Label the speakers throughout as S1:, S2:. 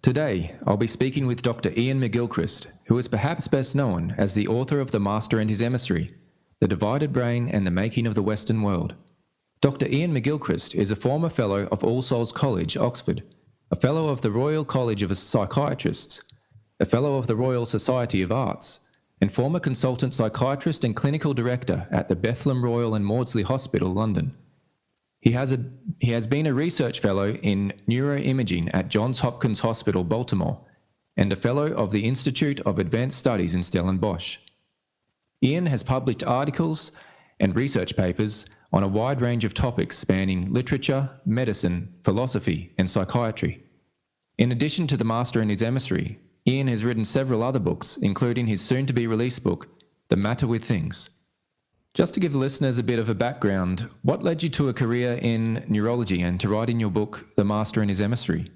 S1: Today, I'll be speaking with Dr. Iain McGilchrist, who is perhaps best known as the author of The Master and His Emissary, The Divided Brain and the Making of the Western World. Dr. Iain McGilchrist is a former Fellow of All Souls College, Oxford, a Fellow of the Royal College of Psychiatrists, a Fellow of the Royal Society of Arts, and former consultant psychiatrist and clinical director at the Bethlem Royal and Maudsley Hospital, London. He has been a research fellow in neuroimaging at Johns Hopkins Hospital, Baltimore, and a fellow of the Institute of Advanced Studies in Stellenbosch. Iain has published articles and research papers on a wide range of topics spanning literature, medicine, philosophy, and psychiatry. In addition to The Master and His Emissary, Iain has written several other books, including his soon-to-be-released book, The Matter with Things. Just to give listeners a bit of a background, what led you to a career in neurology and to writing your book, The Master and His Emissary?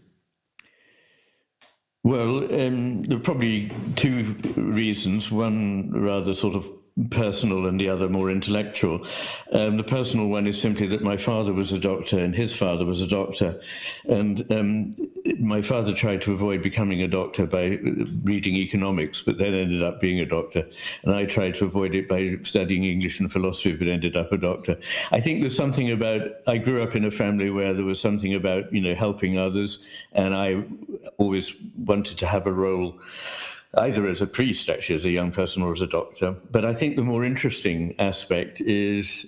S2: Well, there are probably two reasons, one rather sort of personal and the other more intellectual. The personal one is simply that my father was a doctor and his father was a doctor. And my father tried to avoid becoming a doctor by reading economics, but then ended up being a doctor. And I tried to avoid it by studying English and philosophy, but ended up a doctor. I think there's something about, I grew up in a family where there was something about, helping others. And I always wanted to have a role either as a priest, actually, as a young person, or as a doctor. But I think the more interesting aspect is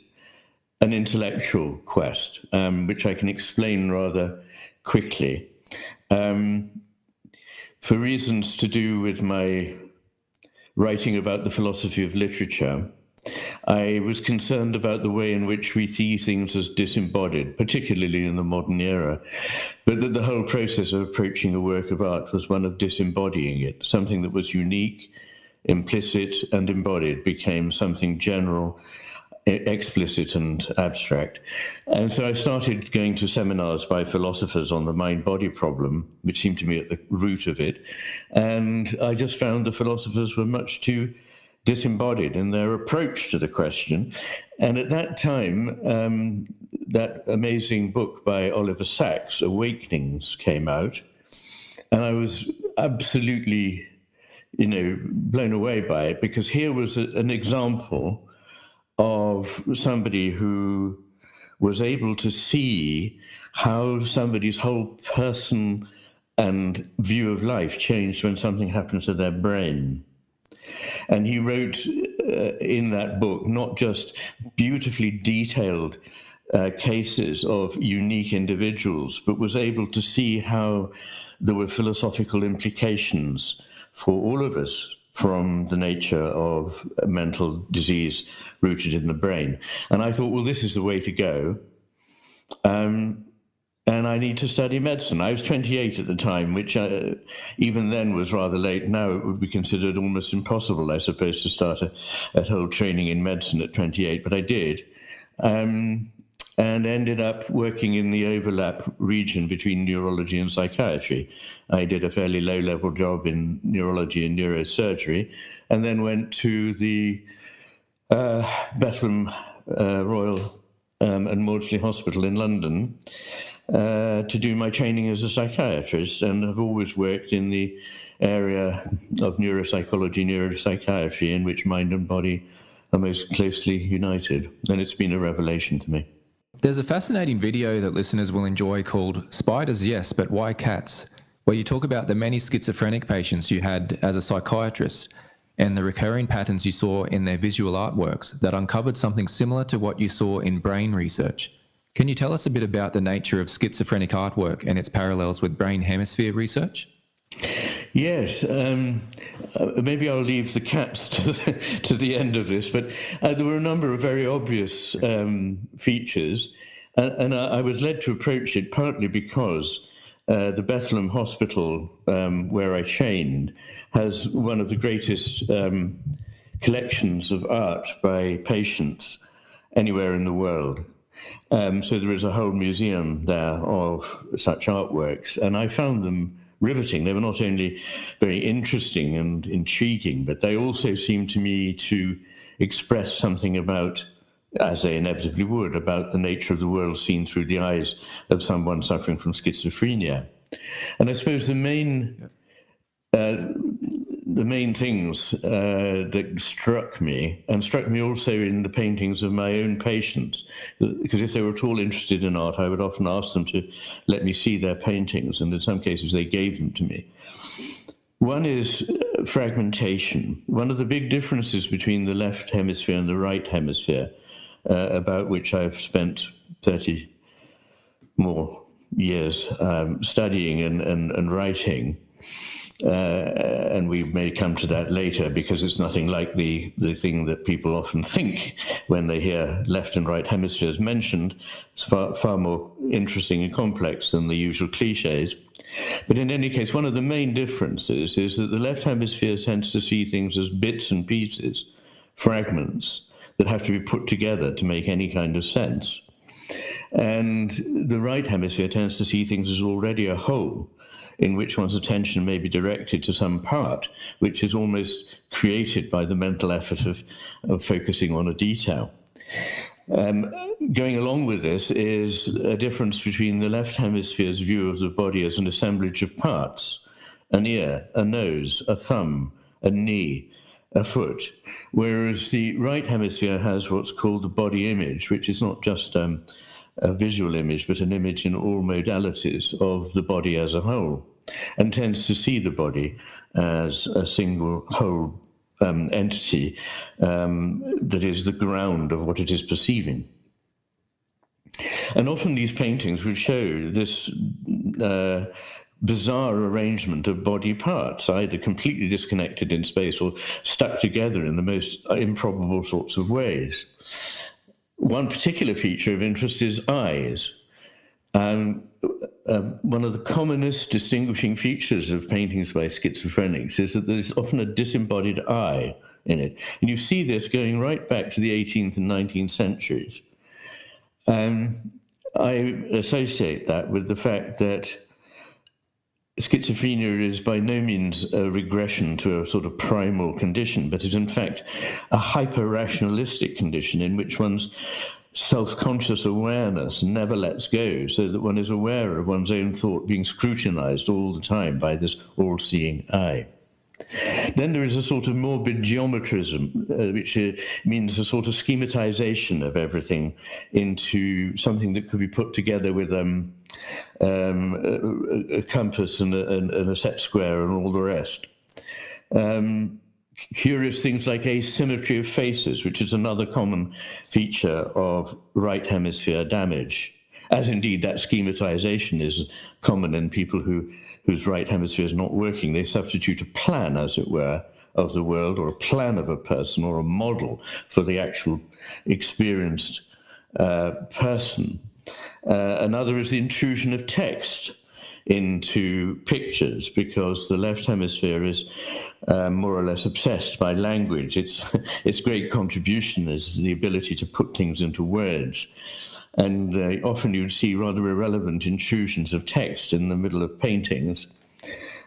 S2: an intellectual quest, which I can explain rather quickly. For reasons to do with my writing about the philosophy of literature, I was concerned about the way in which we see things as disembodied, particularly in the modern era, but that the whole process of approaching a work of art was one of disembodying it. Something that was unique, implicit, and embodied became something general, explicit, and abstract. And so I started going to seminars by philosophers on the mind-body problem, which seemed to me at the root of it. And I just found the philosophers were much too disembodied in their approach to the question. And at that time, that amazing book by Oliver Sacks, Awakenings, came out. And I was absolutely, blown away by it, because here was an example of somebody who was able to see how somebody's whole person and view of life changed when something happened to their brain. And he wrote in that book not just beautifully detailed cases of unique individuals, but was able to see how there were philosophical implications for all of us from the nature of mental disease rooted in the brain. And I thought, well, this is the way to go. And I need to study medicine. I was 28 at the time, which even then was rather late. Now it would be considered almost impossible, I suppose, to start a whole training in medicine at 28, but I did. And ended up working in the overlap region between neurology and psychiatry. I did a fairly low-level job in neurology and neurosurgery, and then went to the Bethlem Royal and Maudsley Hospital in London to do my training as a psychiatrist, and I've always worked in the area of neuropsychology, neuropsychiatry, in which mind and body are most closely united, and it's been a revelation to me.
S1: There's a fascinating video that listeners will enjoy called Spiders, Yes, But Why Cats?, where you talk about the many schizophrenic patients you had as a psychiatrist and the recurring patterns you saw in their visual artworks that uncovered something similar to what you saw in brain research. Can you tell us a bit about the nature of schizophrenic artwork and its parallels with brain hemisphere research?
S2: Yes, maybe I'll leave the cats to the end of this, but there were a number of very obvious features, and I was led to approach it partly because the Bethlem Hospital, where I trained, has one of the greatest collections of art by patients anywhere in the world. So there is a whole museum there of such artworks, and I found them riveting. They were not only very interesting and intriguing, but they also seemed to me to express something about, as they inevitably would, about the nature of the world seen through the eyes of someone suffering from schizophrenia. And I suppose the main things that struck me also in the paintings of my own patients, because if they were at all interested in art, I would often ask them to let me see their paintings, and in some cases they gave them to me. One is fragmentation. One of the big differences between the left hemisphere and the right hemisphere, about which I've spent 30 more years studying and writing, and we may come to that later, because it's nothing like the thing that people often think when they hear left and right hemispheres mentioned. It's far more interesting and complex than the usual cliches. But in any case, one of the main differences is that the left hemisphere tends to see things as bits and pieces, fragments that have to be put together to make any kind of sense. And the right hemisphere tends to see things as already a whole, in which one's attention may be directed to some part, which is almost created by the mental effort of focusing on a detail. Going along with this is a difference between the left hemisphere's view of the body as an assemblage of parts: an ear, a nose, a thumb, a knee, a foot, whereas the right hemisphere has what's called the body image, which is not just a visual image, but an image in all modalities of the body as a whole, and tends to see the body as a single whole entity that is the ground of what it is perceiving. And often these paintings would show this bizarre arrangement of body parts, either completely disconnected in space or stuck together in the most improbable sorts of ways. One particular feature of interest is eyes. One of the commonest distinguishing features of paintings by schizophrenics is that there's often a disembodied eye in it. And you see this going right back to the 18th and 19th centuries. I associate that with the fact that schizophrenia is by no means a regression to a sort of primal condition, but is in fact a hyper-rationalistic condition in which one's self-conscious awareness never lets go, so that one is aware of one's own thought being scrutinized all the time by this all-seeing eye. Then there is a sort of morbid geometrism, which means a sort of schematization of everything into something that could be put together with a compass and a set square and all the rest. Curious things like asymmetry of faces, which is another common feature of right hemisphere damage, as indeed that schematization is common in people whose right hemisphere is not working. They substitute a plan, as it were, of the world, or a plan of a person, or a model for the actual experienced person. Another is the intrusion of text into pictures, because the left hemisphere is more or less obsessed by language. Its great contribution is the ability to put things into words. And often you'd see rather irrelevant intrusions of text in the middle of paintings.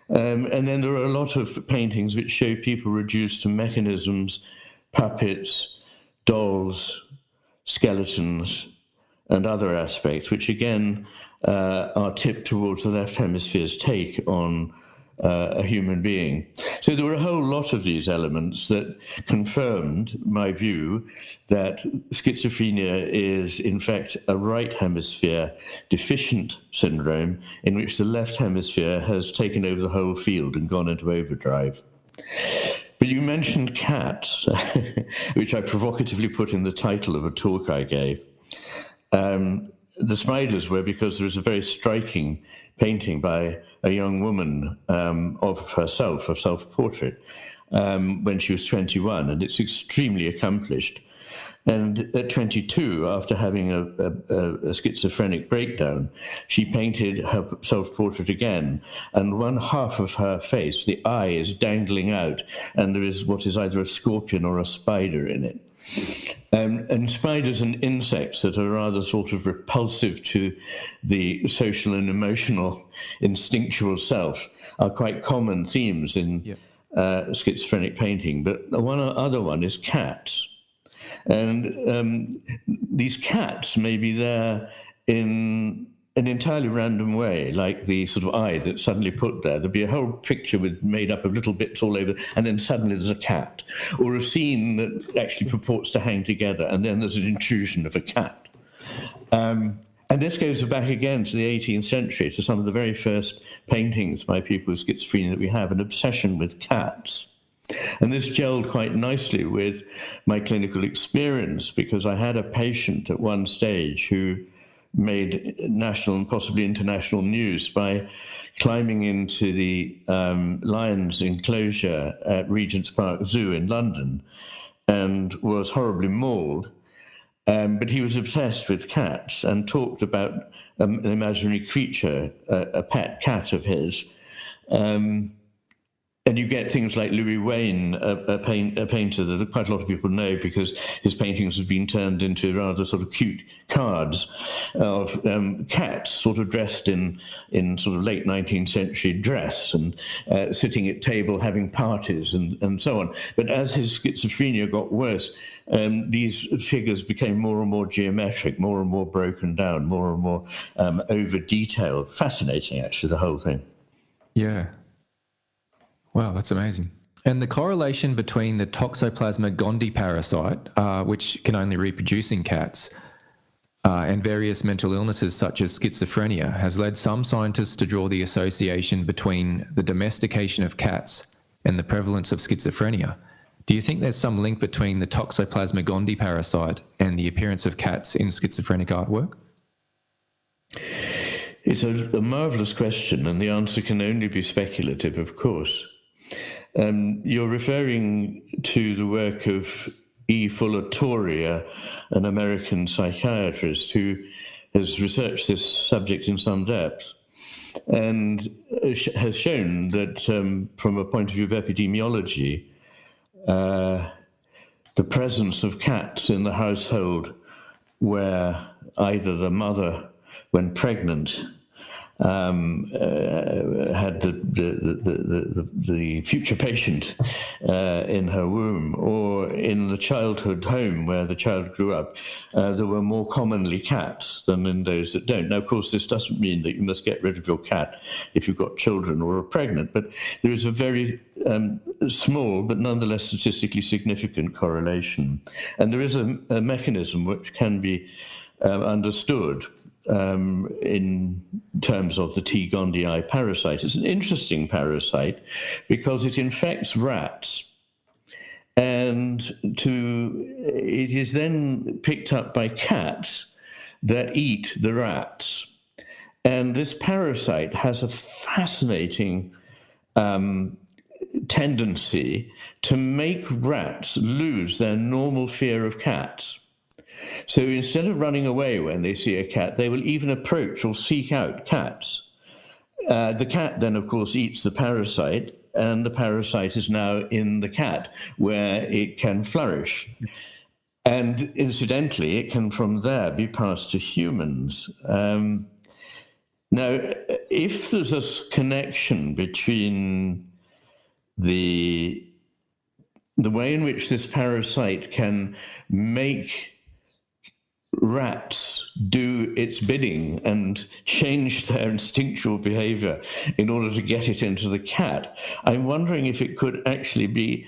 S2: And then there are a lot of paintings which show people reduced to mechanisms, puppets, dolls, skeletons, and other aspects, which again are tipped towards the left hemisphere's take on a human being. So there were a whole lot of these elements that confirmed my view that schizophrenia is in fact a right hemisphere deficient syndrome in which the left hemisphere has taken over the whole field and gone into overdrive. But you mentioned cats, which I provocatively put in the title of a talk I gave. The spiders were because there is a very striking painting by a young woman of herself, a self-portrait, when she was 21, and it's extremely accomplished. And at 22, after having a schizophrenic breakdown, she painted her self-portrait again, and one half of her face, the eye, is dangling out, and there is what is either a scorpion or a spider in it. And spiders and insects that are rather sort of repulsive to the social and emotional instinctual self are quite common themes in schizophrenic painting. But one other one is cats. And these cats may be there in an entirely random way, like the sort of eye that's suddenly put there. There'd be a whole picture made up of little bits all over, and then suddenly there's a cat, or a scene that actually purports to hang together, and then there's an intrusion of a cat. And this goes back again to the 18th century, to some of the very first paintings by people with schizophrenia that we have, an obsession with cats. And this gelled quite nicely with my clinical experience, because I had a patient at one stage who made national and possibly international news by climbing into the lions enclosure at Regent's Park Zoo in London and was horribly mauled. But he was obsessed with cats and talked about an imaginary creature, a pet cat of his. And you get things like Louis Wain, a painter that quite a lot of people know because his paintings have been turned into rather sort of cute cards of cats sort of dressed in sort of late 19th century dress and sitting at table having parties and so on. But as his schizophrenia got worse, these figures became more and more geometric, more and more broken down, more and more over-detailed. Fascinating, actually, the whole thing.
S1: Yeah. Wow, that's amazing. And the correlation between the Toxoplasma gondii parasite, which can only reproduce in cats, and various mental illnesses such as schizophrenia has led some scientists to draw the association between the domestication of cats and the prevalence of schizophrenia. Do you think there's some link between the Toxoplasma gondii parasite and the appearance of cats in schizophrenic artwork?
S2: It's a marvelous question, and the answer can only be speculative, of course. You're referring to the work of E. Fuller Torrey, an American psychiatrist who has researched this subject in some depth and has shown that from a point of view of epidemiology, the presence of cats in the household where either the mother, when pregnant, had the future patient in her womb, or in the childhood home where the child grew up, there were more commonly cats than in those that don't. Now, of course, this doesn't mean that you must get rid of your cat if you've got children or are pregnant, but there is a very small but nonetheless statistically significant correlation. And there is a mechanism which can be understood in terms of the T. gondii parasite. It's an interesting parasite because it infects rats, and it is then picked up by cats that eat the rats. And this parasite has a fascinating tendency to make rats lose their normal fear of cats. So instead of running away when they see a cat, they will even approach or seek out cats. The cat then, of course, eats the parasite, and the parasite is now in the cat, where it can flourish. And incidentally, it can from there be passed to humans. Now, if there's a connection between the way in which this parasite can make rats do its bidding and change their instinctual behavior in order to get it into the cat, I'm wondering if it could actually be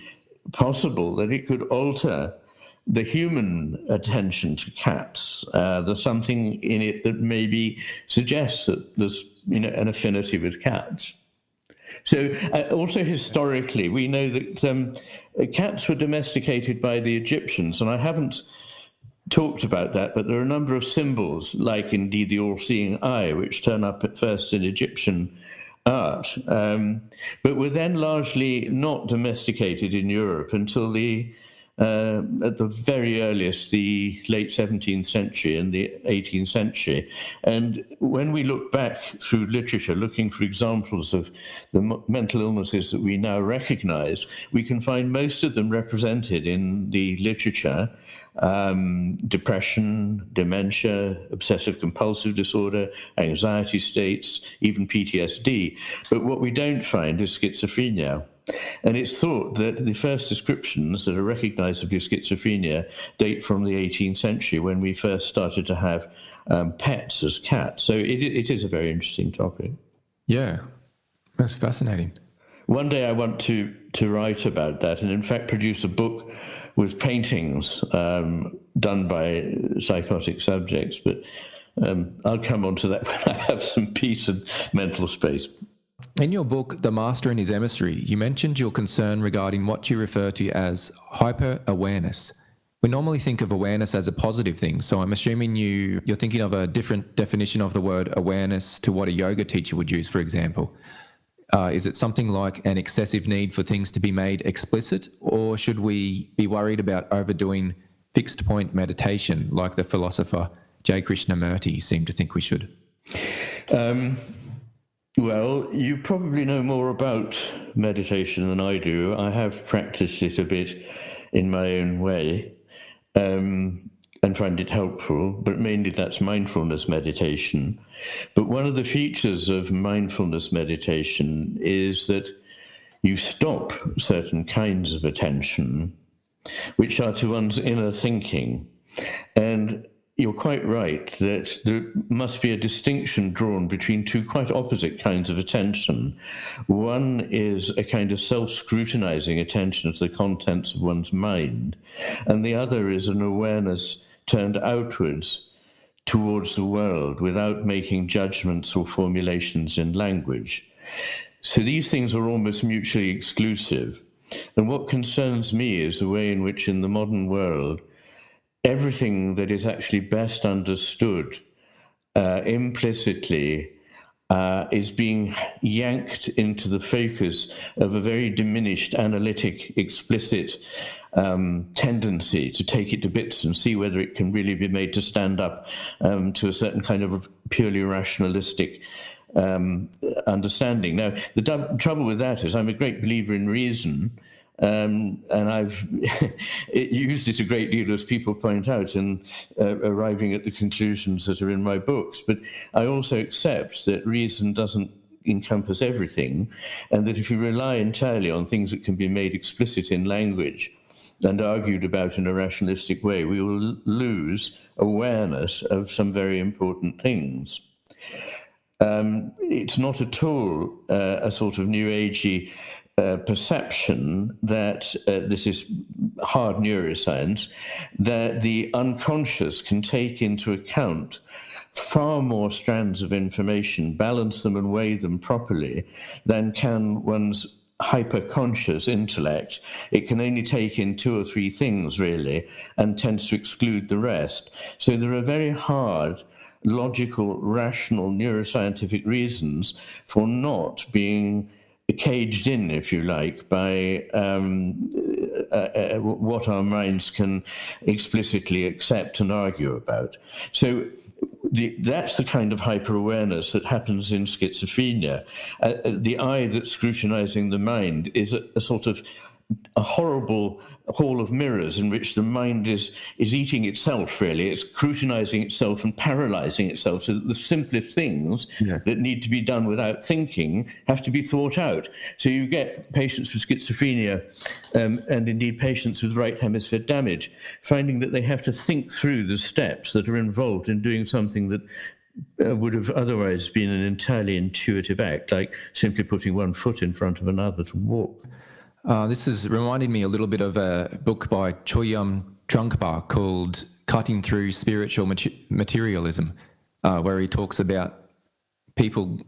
S2: possible that it could alter the human attention to cats. There's something in it that maybe suggests that there's an affinity with cats. So also historically, we know that cats were domesticated by the Egyptians, and I haven't talked about that, but there are a number of symbols, like indeed the all-seeing eye, which turn up at first in Egyptian art, but were then largely not domesticated in Europe until at the very earliest, the late 17th century and the 18th century. And when we look back through literature, looking for examples of the mental illnesses that we now recognize, we can find most of them represented in the literature: depression, dementia, obsessive-compulsive disorder, anxiety states, even PTSD. But what we don't find is schizophrenia. And it's thought that the first descriptions that are recognizably schizophrenia date from the 18th century, when we first started to have pets as cats. So it is a very interesting topic.
S1: Yeah, that's fascinating.
S2: One day I want to write about that, and in fact produce a book with paintings done by psychotic subjects. But I'll come on to that when I have some peace and mental space.
S1: In your book, The Master and His Emissary, you mentioned your concern regarding what you refer to as hyper-awareness. We normally think of awareness as a positive thing, so I'm assuming you're thinking of a different definition of the word awareness to what a yoga teacher would use, for example. Is it something like an excessive need for things to be made explicit, or should we be worried about overdoing fixed point meditation like the philosopher J. Krishnamurti seemed to think we should?
S2: Well, you probably know more about meditation than I do. I have practiced it a bit in my own way and find it helpful, but mainly that's mindfulness meditation. But one of the features of mindfulness meditation is that you stop certain kinds of attention, which are to one's inner thinking. And you're quite right that there must be a distinction drawn between two quite opposite kinds of attention. One is a kind of self-scrutinizing attention to the contents of one's mind, and the other is an awareness turned outwards towards the world without making judgments or formulations in language. So these things are almost mutually exclusive. And what concerns me is the way in which in the modern world, everything that is actually best understood implicitly is being yanked into the focus of a very diminished, analytic, explicit tendency to take it to bits and see whether it can really be made to stand up to a certain kind of purely rationalistic understanding. Now, the trouble with that is I'm a great believer in reason, and I've used it a great deal, as people point out, in arriving at the conclusions that are in my books. But I also accept that reason doesn't encompass everything, and that if you rely entirely on things that can be made explicit in language and argued about in a rationalistic way, we will lose awareness of some very important things. It's not at all a sort of new agey perception that this is hard neuroscience, that the unconscious can take into account far more strands of information, balance them and weigh them properly than can one's hyper-conscious intellect. It can only take in two or three things, really, and tends to exclude the rest. So there are very hard, logical, rational, neuroscientific reasons for not being caged in, if you like, by what our minds can explicitly accept and argue about. So that's the kind of hyper-awareness that happens in schizophrenia. The eye that's scrutinizing the mind is a sort of a horrible hall of mirrors in which the mind is eating itself, really. It's scrutinizing itself and paralyzing itself, so that the simplest things that need to be done without thinking have to be thought out. So you get patients with schizophrenia and indeed patients with right hemisphere damage finding that they have to think through the steps that are involved in doing something that would have otherwise been an entirely intuitive act, like simply putting one foot in front of another to walk.
S1: This is reminding me a little bit of a book by Chogyam Trungpa called Cutting Through Spiritual Materialism, where he talks about people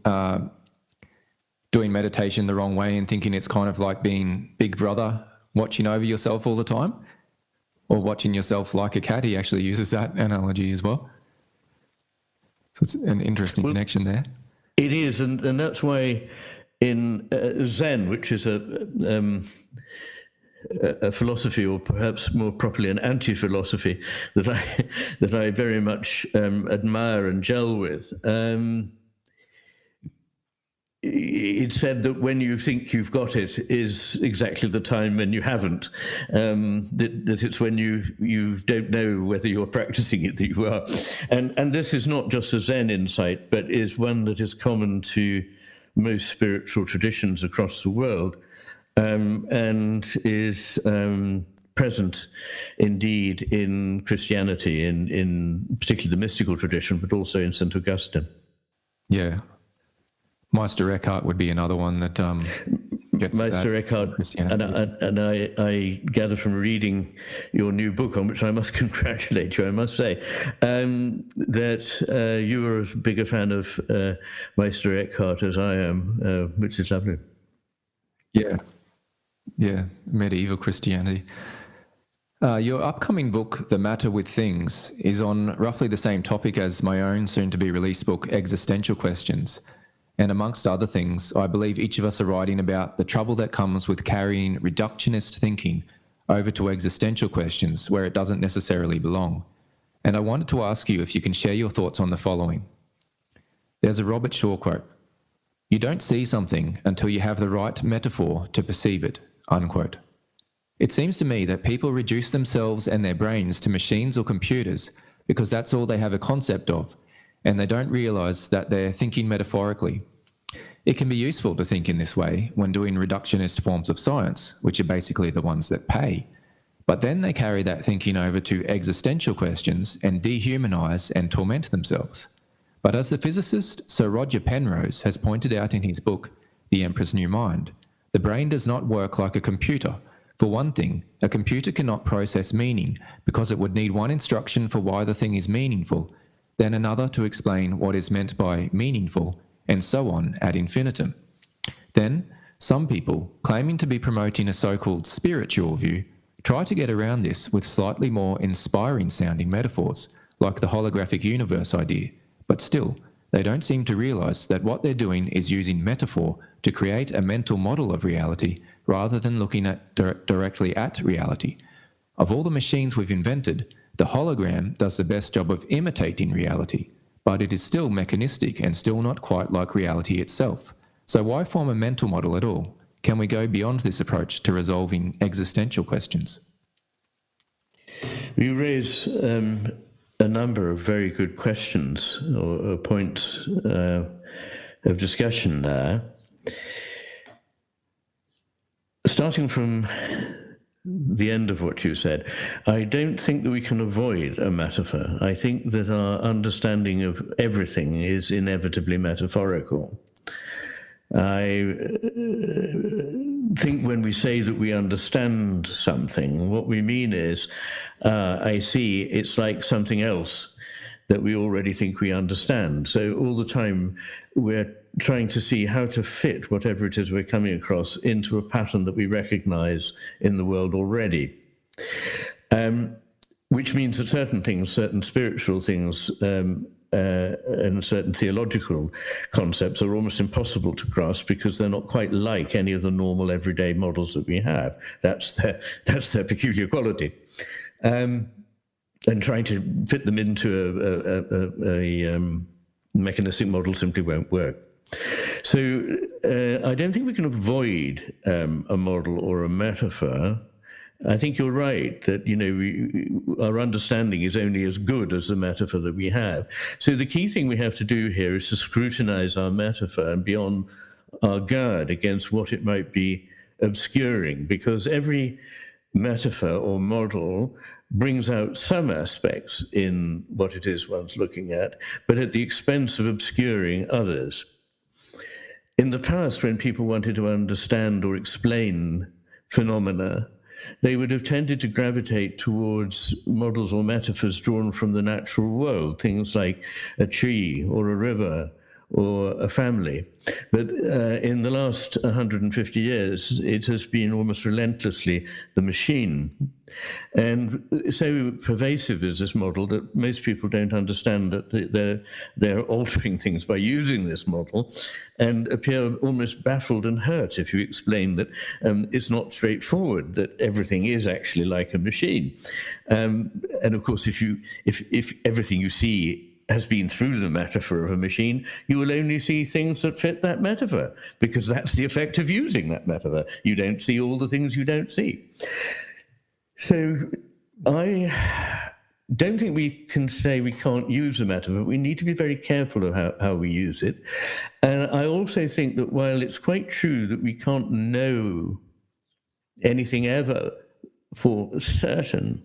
S1: doing meditation the wrong way and thinking it's kind of like being Big Brother, watching over yourself all the time, or watching yourself like a cat. He actually uses that analogy as well. So it's an interesting connection there.
S2: It is, and that's why in Zen, which is a philosophy, or perhaps more properly an anti-philosophy, that I very much admire and gel with, it's said that when you think you've got it is exactly the time when you haven't. That it's when you don't know whether you're practicing it that you are. And this is not just a Zen insight, but is one that is common to most spiritual traditions across the world. and is present indeed in Christianity, in particularly the mystical tradition, but also in St. Augustine.
S1: Yeah. Meister Eckhart would be another one that gets
S2: Meister
S1: that
S2: Eckhart,
S1: Christianity.
S2: and I gather from reading your new book, on which I must congratulate you, I must say, that you are as big a fan of Meister Eckhart as I am, which is lovely.
S1: Yeah, medieval Christianity. Your upcoming book, The Matter with Things, is on roughly the same topic as my own soon-to-be-released book, Existential Questions. And amongst other things, I believe each of us are writing about the trouble that comes with carrying reductionist thinking over to existential questions where it doesn't necessarily belong. And I wanted to ask you if you can share your thoughts on the following. There's a Robert Shaw quote: "You don't see something until you have the right metaphor to perceive it," unquote. It seems to me that people reduce themselves and their brains to machines or computers because that's all they have a concept of, and they don't realize that they're thinking metaphorically. It can be useful to think in this way when doing reductionist forms of science, which are basically the ones that pay. But then they carry that thinking over to existential questions and dehumanize and torment themselves. But as the physicist Sir Roger Penrose has pointed out in his book, The Emperor's New Mind, the brain does not work like a computer. For one thing, a computer cannot process meaning because it would need one instruction for why the thing is meaningful, then another to explain what is meant by meaningful, and so on ad infinitum. Then, some people, claiming to be promoting a so-called spiritual view, try to get around this with slightly more inspiring sounding metaphors, like the holographic universe idea, but still, they don't seem to realize that what they're doing is using metaphor to create a mental model of reality rather than looking at directly at reality. Of all the machines we've invented, the hologram does the best job of imitating reality, but it is still mechanistic and still not quite like reality itself. So why form a mental model at all? Can we go beyond this approach to resolving existential questions?
S2: You raise a number of very good questions or points of discussion there. Starting from the end of what you said, I don't think that we can avoid a metaphor. I think that our understanding of everything is inevitably metaphorical. I think when we say that we understand something, what we mean is, I see it's like something else that we already think we understand. So all the time we're trying to see how to fit whatever it is we're coming across into a pattern that we recognize in the world already. Which means that certain things, certain spiritual things, and certain theological concepts are almost impossible to grasp because they're not quite like any of the normal everyday models that we have. That's their peculiar quality. And trying to fit them into a mechanistic model simply won't work. So I don't think we can avoid a model or a metaphor. I think you're right that, our understanding is only as good as the metaphor that we have. So the key thing we have to do here is to scrutinize our metaphor and be on our guard against what it might be obscuring, because every metaphor or model brings out some aspects in what it is one's looking at, but at the expense of obscuring others. In the past, when people wanted to understand or explain phenomena, they would have tended to gravitate towards models or metaphors drawn from the natural world, things like a tree or a river or a family. But in the last 150 years, it has been almost relentlessly the machine. And so pervasive is this model that most people don't understand that they're altering things by using this model, and appear almost baffled and hurt if you explain that it's not straightforward, that everything is actually like a machine. And of course, if everything you see has been through the metaphor of a machine, you will only see things that fit that metaphor, because that's the effect of using that metaphor. You don't see all the things you don't see. So I don't think we can say we can't use a metaphor. We need to be very careful of how we use it. And I also think that while it's quite true that we can't know anything ever for certain.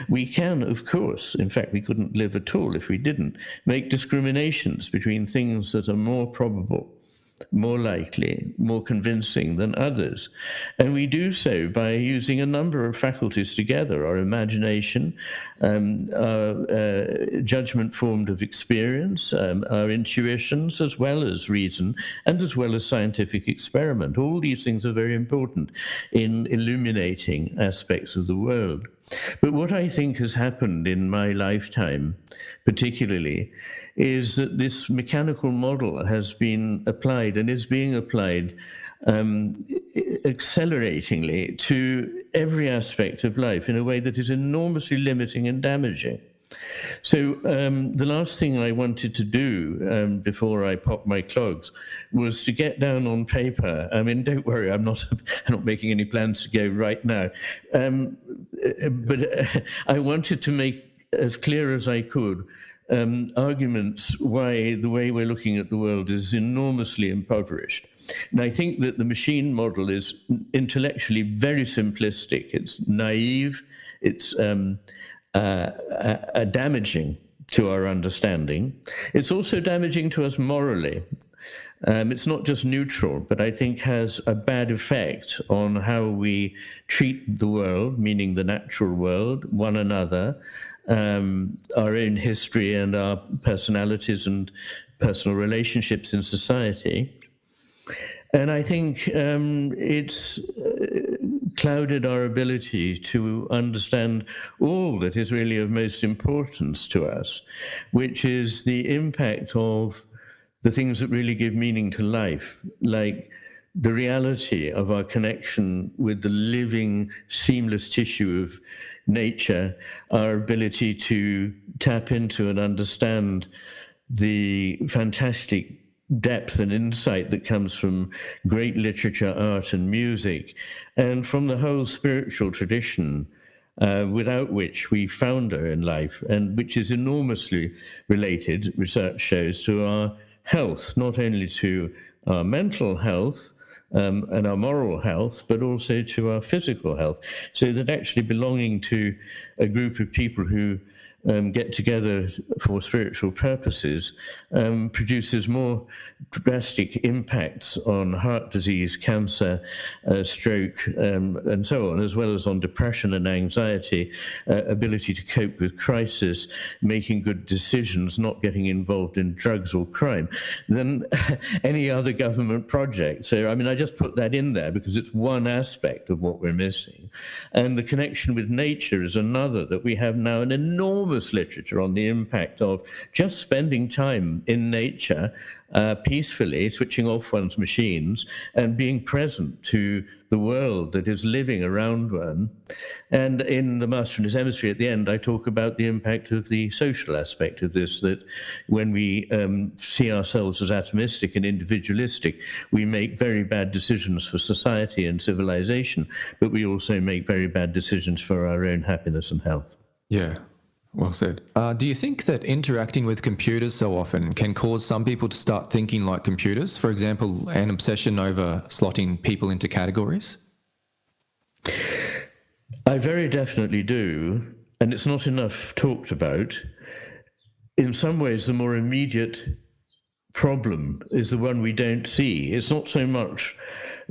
S2: We can, of course, in fact, we couldn't live at all if we didn't, make discriminations between things that are more probable, more likely, more convincing than others. And we do so by using a number of faculties together: our imagination, our judgment formed of experience, our intuitions, as well as reason, and as well as scientific experiment. All these things are very important in illuminating aspects of the world. But what I think has happened in my lifetime, particularly, is that this mechanical model has been applied and is being applied acceleratingly to every aspect of life in a way that is enormously limiting and damaging. So the last thing I wanted to do before I popped my clogs was to get down on paper. I mean, don't worry, I'm not making any plans to go right now. But I wanted to make as clear as I could arguments why the way we're looking at the world is enormously impoverished. And I think that the machine model is intellectually very simplistic. It's naive. It's damaging to our understanding. It's also damaging to us morally. It's not just neutral, but I think has a bad effect on how we treat the world, meaning the natural world, one another, our own history and our personalities and personal relationships in society. And I think it's clouded our ability to understand all that is really of most importance to us, which is the impact of the things that really give meaning to life, like the reality of our connection with the living, seamless tissue of nature, our ability to tap into and understand the fantastic depth and insight that comes from great literature, art, and music, and from the whole spiritual tradition without which we founder in life, and which is enormously related, research shows, to our health, not only to our mental health and our moral health, but also to our physical health. So that actually belonging to a group of people who get together for spiritual purposes produces more drastic impacts on heart disease, cancer, stroke, and so on, as well as on depression and anxiety, ability to cope with crisis, making good decisions, not getting involved in drugs or crime, than any other government project. So, I mean, I just put that in there because it's one aspect of what we're missing. And the connection with nature is another, that we have now an enormous literature on the impact of just spending time in nature peacefully, switching off one's machines and being present to the world that is living around one. And in The Master and His Hemisphere, at the end, I talk about the impact of the social aspect of this, that when we see ourselves as atomistic and individualistic, we make very bad decisions for society and civilization, but we also make very bad decisions for our own happiness and health.
S1: Yeah. Well said. Do you think that interacting with computers so often can cause some people to start thinking like computers? For example, an obsession over slotting people into categories?
S2: I very definitely do, and it's not enough talked about. In some ways, the more immediate problem is the one we don't see. It's not so much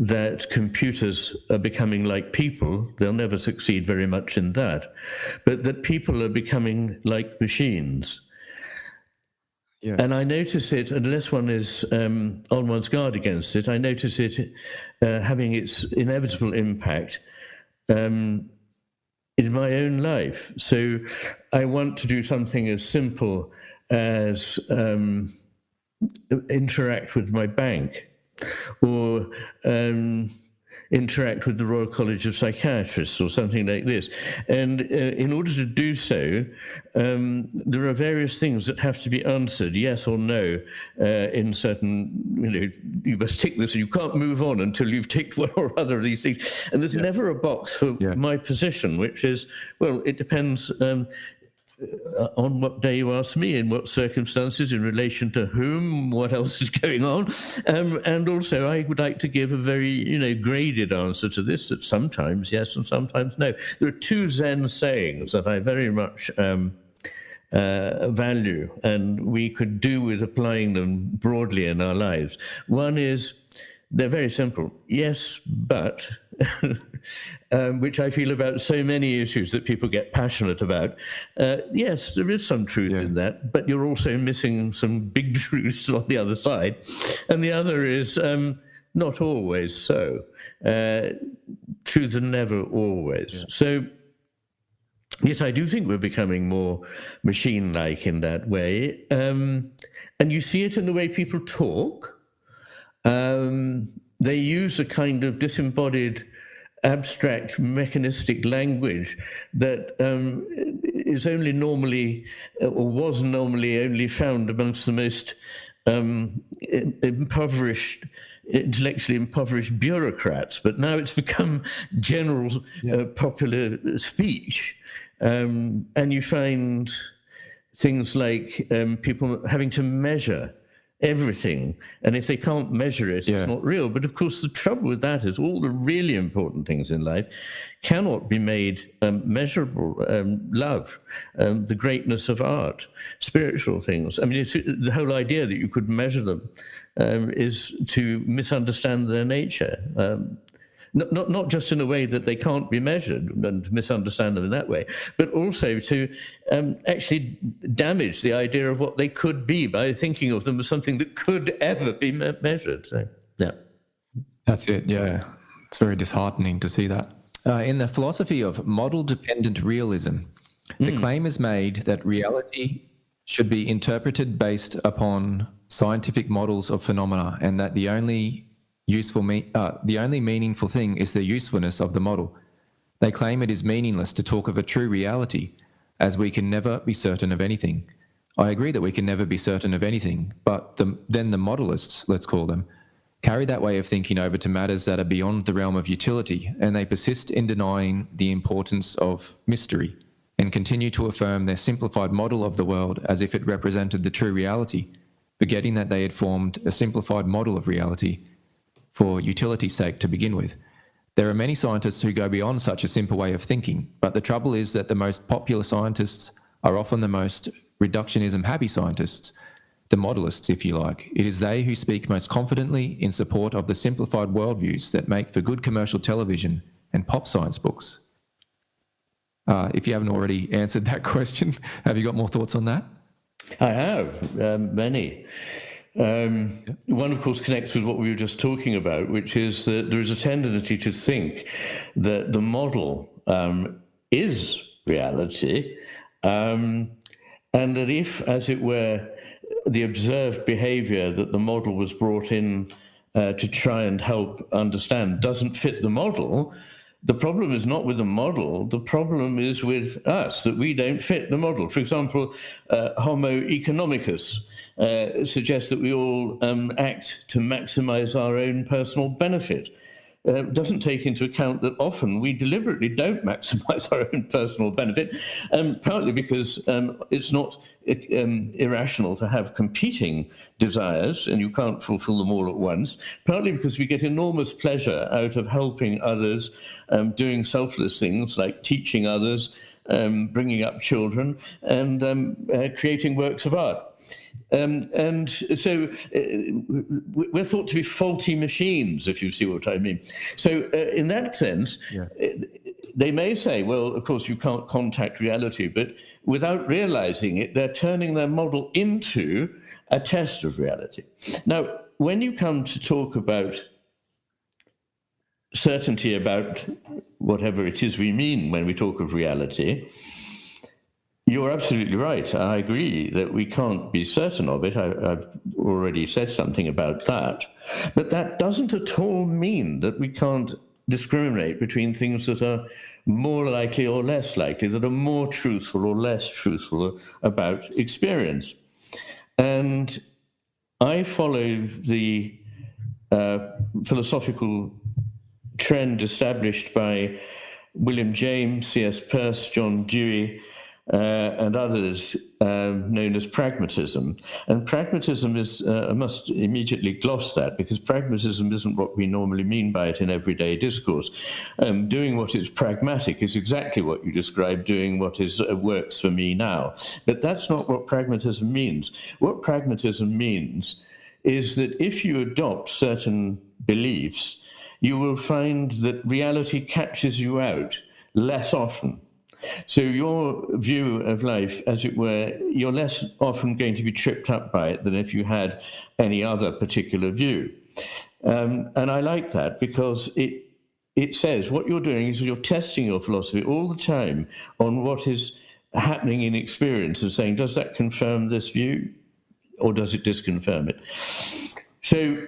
S2: that computers are becoming like people, they'll never succeed very much in that, but that people are becoming like machines. Yeah. And I notice it, unless one is on one's guard against it, I notice it having its inevitable impact in my own life. So I want to do something as simple as interact with my bank, or interact with the Royal College of Psychiatrists, or something like this. And in order to do so, there are various things that have to be answered, yes or no, in certain, you must tick this, and you can't move on until you've ticked one or other of these things. And there's never a box for my position, which is, well, it depends. on what day you ask me, in what circumstances, in relation to whom, what else is going on. And also, I would like to give a very, graded answer to this, that sometimes yes and sometimes no. There are two Zen sayings that I very much value, and we could do with applying them broadly in our lives. One is, they're very simple. Yes, but, which I feel about so many issues that people get passionate about. Yes, there is some truth in that, but you're also missing some big truths on the other side. And the other is not always so. Truths are never always. Yeah. So, yes, I do think we're becoming more machine-like in that way. And you see it in the way people talk. They use a kind of disembodied, abstract, mechanistic language that is only normally, or was normally only found amongst the most impoverished, intellectually impoverished bureaucrats. But now it's become general popular speech. And you find things like people having to measure everything, and if they can't measure it, it's not real. But of course, the trouble with that is all the really important things in life cannot be made measurable. Love, the greatness of art, spiritual things. I mean, the whole idea that you could measure them is to misunderstand their nature. Not just in a way that they can't be measured and misunderstand them in that way, but also to actually damage the idea of what they could be by thinking of them as something that could ever be measured. So, yeah.
S1: That's it, yeah. It's very disheartening to see that. In the philosophy of model-dependent realism, the claim is made that reality should be interpreted based upon scientific models of phenomena, and that the only meaningful thing is the usefulness of the model. They claim it is meaningless to talk of a true reality, as we can never be certain of anything. I agree that we can never be certain of anything, but then the modelists, let's call them, carry that way of thinking over to matters that are beyond the realm of utility, and they persist in denying the importance of mystery, and continue to affirm their simplified model of the world as if it represented the true reality, forgetting that they had formed a simplified model of reality for utility's sake to begin with. There are many scientists who go beyond such a simple way of thinking, but the trouble is that the most popular scientists are often the most reductionism-happy scientists, the modelists, if you like. It is they who speak most confidently in support of the simplified worldviews that make for good commercial television and pop science books. If you haven't already answered that question, have you got more thoughts on that?
S2: I have, many. One, of course, connects with what we were just talking about, which is that there is a tendency to think that the model is reality, and that if, as it were, the observed behavior that the model was brought in to try and help understand doesn't fit the model, the problem is not with the model, the problem is with us, that we don't fit the model. For example, Homo economicus suggests that we all act to maximize our own personal benefit. Doesn't take into account that often we deliberately don't maximize our own personal benefit, partly because it's not irrational to have competing desires and you can't fulfill them all at once, partly because we get enormous pleasure out of helping others, doing selfless things like teaching others, bringing up children, and creating works of art. And so we're thought to be faulty machines, if you see what I mean. So in that sense, they may say, well, of course, you can't contact reality, but without realizing it, they're turning their model into a test of reality. Now, when you come to talk about certainty about whatever it is we mean when we talk of reality, you're absolutely right. I agree that we can't be certain of it. I've already said something about that. But that doesn't at all mean that we can't discriminate between things that are more likely or less likely, that are more truthful or less truthful about experience. And I follow the philosophical trend established by William James, C.S. Peirce, John Dewey, and others known as pragmatism. And pragmatism is, I must immediately gloss that, because pragmatism isn't what we normally mean by it in everyday discourse. Doing what is pragmatic is exactly what you described, doing what is works for me now. But that's not what pragmatism means. What pragmatism means is that if you adopt certain beliefs, you will find that reality catches you out less often. So your view of life, as it were, you're less often going to be tripped up by it than if you had any other particular view. And I like that, because it says what you're doing is you're testing your philosophy all the time on what is happening in experience and saying, does that confirm this view or does it disconfirm it? So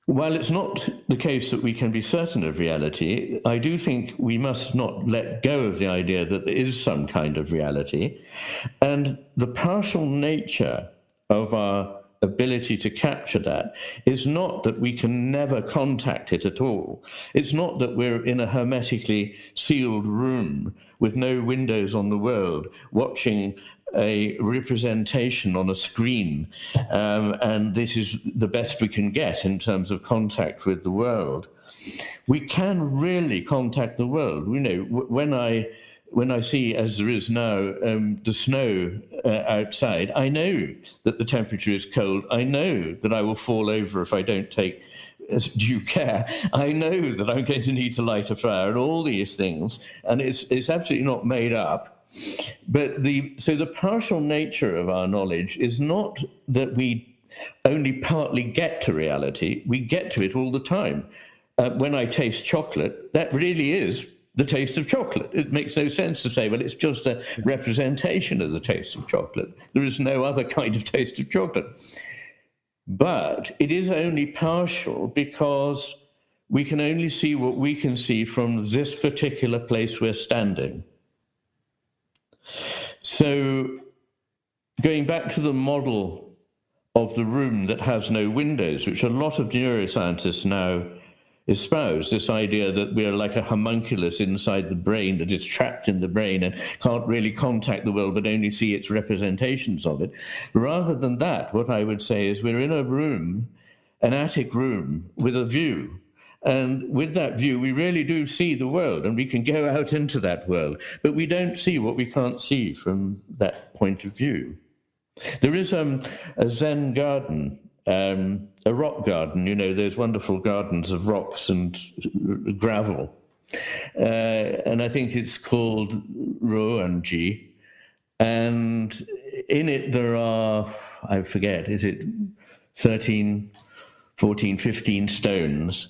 S2: while it's not the case that we can be certain of reality, I do think we must not let go of the idea that there is some kind of reality. And the partial nature of our ability to capture that is not that we can never contact it at all. It's not that we're in a hermetically sealed room with no windows on the world, watching a representation on a screen, and this is the best we can get in terms of contact with the world. We can really contact the world. You know, when I see, as there is now, the snow outside, I know that the temperature is cold. I know that I will fall over if I don't take due care. I know that I'm going to need to light a fire and all these things, and it's absolutely not made up. But so the partial nature of our knowledge is not that we only partly get to reality, we get to it all the time. When I taste chocolate, that really is the taste of chocolate. It makes no sense to say, well, it's just a representation of the taste of chocolate. There is no other kind of taste of chocolate. But it is only partial, because we can only see what we can see from this particular place we're standing. So going back to the model of the room that has no windows, which a lot of neuroscientists now espouse, this idea that we're like a homunculus inside the brain that is trapped in the brain and can't really contact the world but only see its representations of it. Rather than that, what I would say is we're in a room, an attic room, with a view. And with that view, we really do see the world, and we can go out into that world, but we don't see what we can't see from that point of view. There is a Zen garden, a rock garden, you know, those wonderful gardens of rocks and gravel. And I think it's called Roanji. And in it there are, I forget, is it 13, 14, 15 stones.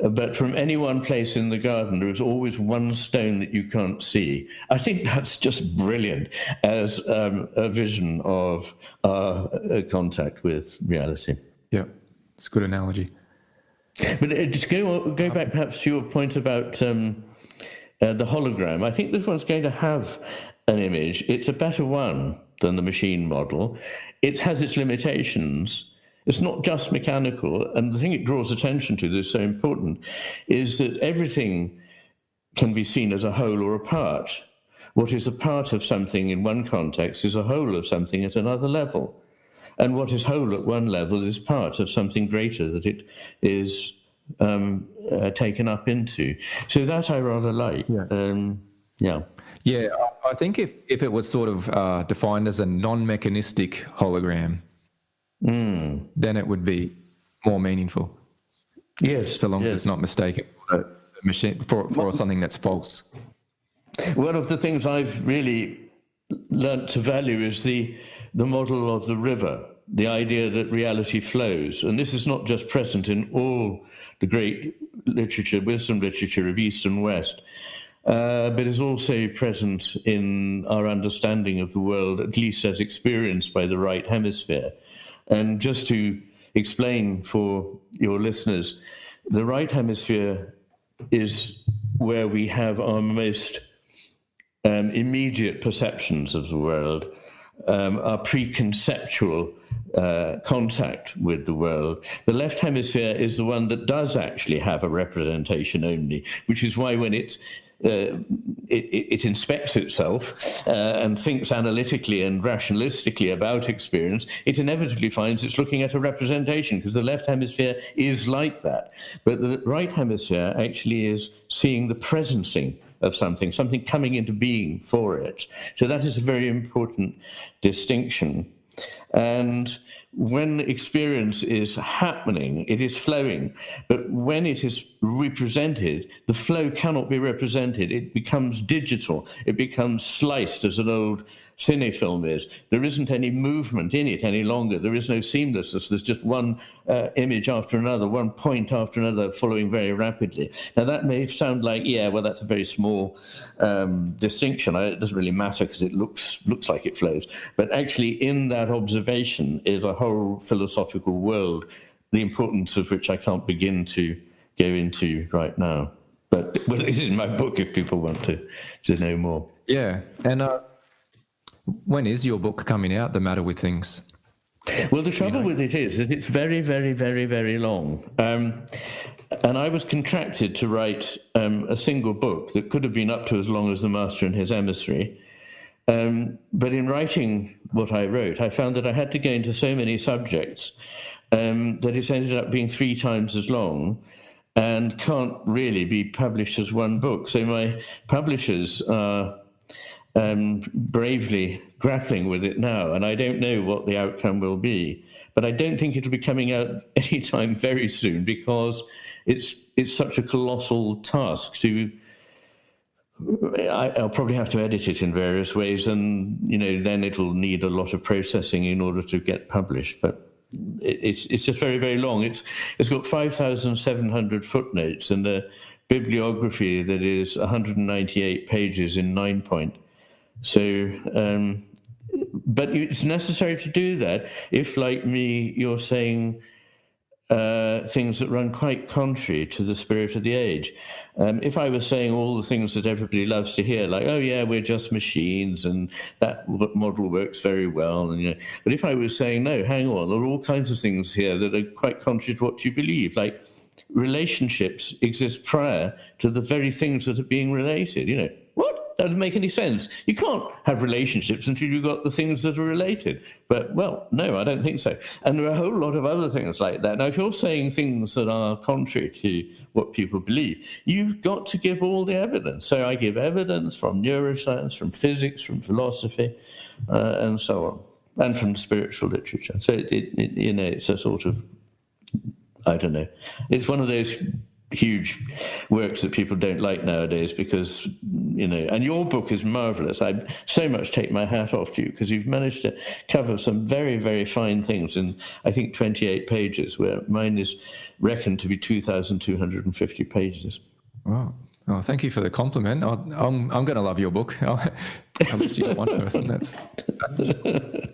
S2: But from any one place in the garden, there is always one stone that you can't see. I think that's just brilliant as a vision of contact with reality.
S1: Yeah, it's a good analogy.
S2: But just go back perhaps to your point about the hologram. I think this one's going to have an image. It's a better one than the machine model. It has its limitations. It's not just mechanical, and the thing it draws attention to that's so important is that everything can be seen as a whole or a part. What is a part of something in one context is a whole of something at another level. And what is whole at one level is part of something greater that it is taken up into. So that I rather like. Yeah.
S1: Yeah, I think if it was sort of defined as a non-mechanistic hologram, then it would be more meaningful.
S2: Yes.
S1: So long as it's not mistaken for a machine for something that's false.
S2: One of the things I've really learnt to value is the model of the river, the idea that reality flows. And this is not just present in all the great literature, wisdom literature of East and West, but is also present in our understanding of the world, at least as experienced by the right hemisphere. And just to explain for your listeners, the right hemisphere is where we have our most immediate perceptions of the world, our preconceptual contact with the world. The left hemisphere is the one that does actually have a representation only, which is why when it's it inspects itself and thinks analytically and rationalistically about experience, it inevitably finds it's looking at a representation, because the left hemisphere is like that. But the right hemisphere actually is seeing the presencing of something coming into being for it. So that is a very important distinction. And when experience is happening, it is flowing. But when it is represented, the flow cannot be represented. It becomes digital. It becomes sliced, as an old cinefilm is. There isn't any movement in it any longer. There is no seamlessness. There's just one image after another, one point after another, following very rapidly. Now, that may sound like, yeah, well, that's a very small distinction. It doesn't really matter because it looks like it flows. But actually, in that observation is a whole philosophical world, the importance of which I can't begin to go into right now. But well, it's in my book if people want to know more.
S1: Yeah. And when is your book coming out, The Matter with Things?
S2: Well, the trouble with it is that it's very, very, very, very long. And I was contracted to write a single book that could have been up to as long as The Master and His Emissary. But in writing what I wrote, I found that I had to go into so many subjects that it's ended up being 3 times as long and can't really be published as one book. So my publishers are bravely grappling with it now, and I don't know what the outcome will be. But I don't think it'll be coming out anytime very soon, because it's such a colossal task to... I'll probably have to edit it in various ways, and then it'll need a lot of processing in order to get published. But it's just very, very long. It's got 5,700 footnotes and a bibliography that is 198 pages in 9-point. So, but it's necessary to do that if, like me, you're saying things that run quite contrary to the spirit of the age. If I was saying all the things that everybody loves to hear, like, oh yeah, we're just machines and that model works very well, and but if I was saying, no, hang on, there are all kinds of things here that are quite contrary to what you believe, like relationships exist prior to the very things that are being related. What? That doesn't make any sense. You can't have relationships until you've got the things that are related. But, well, no, I don't think so. And there are a whole lot of other things like that. Now, if you're saying things that are contrary to what people believe, you've got to give all the evidence. So I give evidence from neuroscience, from physics, from philosophy, and so on, and from spiritual literature. So, it's a sort of, I don't know, it's one of those huge works that people don't like nowadays because, and your book is marvelous. I so much take my hat off to you because you've managed to cover some very, very fine things in, I think, 28 pages, where mine is reckoned to be 2,250 pages.
S1: Wow. Oh, thank you for the compliment. I'm going to love your book. At least you're one person.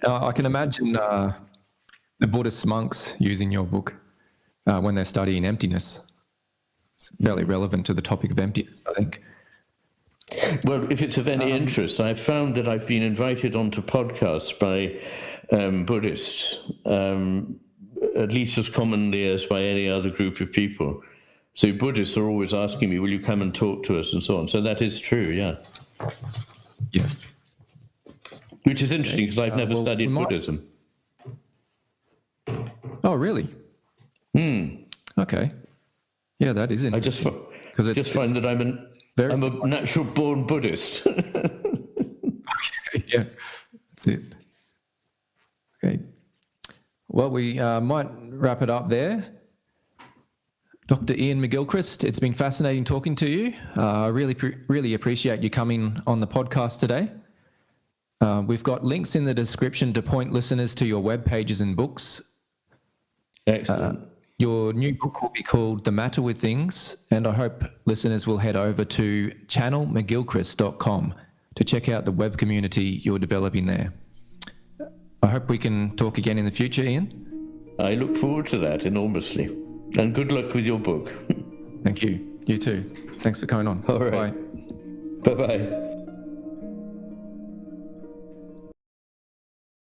S1: I can imagine the Buddhist monks using your book when they're studying emptiness. It's fairly relevant to the topic of emptiness, I think.
S2: Well, if it's of any interest, I've found that I've been invited onto podcasts by Buddhists, at least as commonly as by any other group of people. So Buddhists are always asking me, will you come and talk to us, and so on. So that is true, yeah.
S1: Yeah.
S2: Which is interesting because I've never studied Buddhism.
S1: Oh, really? Okay. Yeah, that is interesting.
S2: I just find that I'm a natural-born Buddhist.
S1: Okay, yeah, that's it. Okay. Well, we might wrap it up there. Dr. Iain McGilchrist, it's been fascinating talking to you. I really appreciate you coming on the podcast today. We've got links in the description to point listeners to your web pages and books.
S2: Excellent.
S1: Your new book will be called The Matter with Things, and I hope listeners will head over to channelmcgilchrist.com to check out the web community you're developing there. I hope we can talk again in the future, Iain.
S2: I look forward to that enormously. And good luck with your book.
S1: Thank you. You too. Thanks for coming on.
S2: All right.
S1: Bye.
S2: Bye-bye.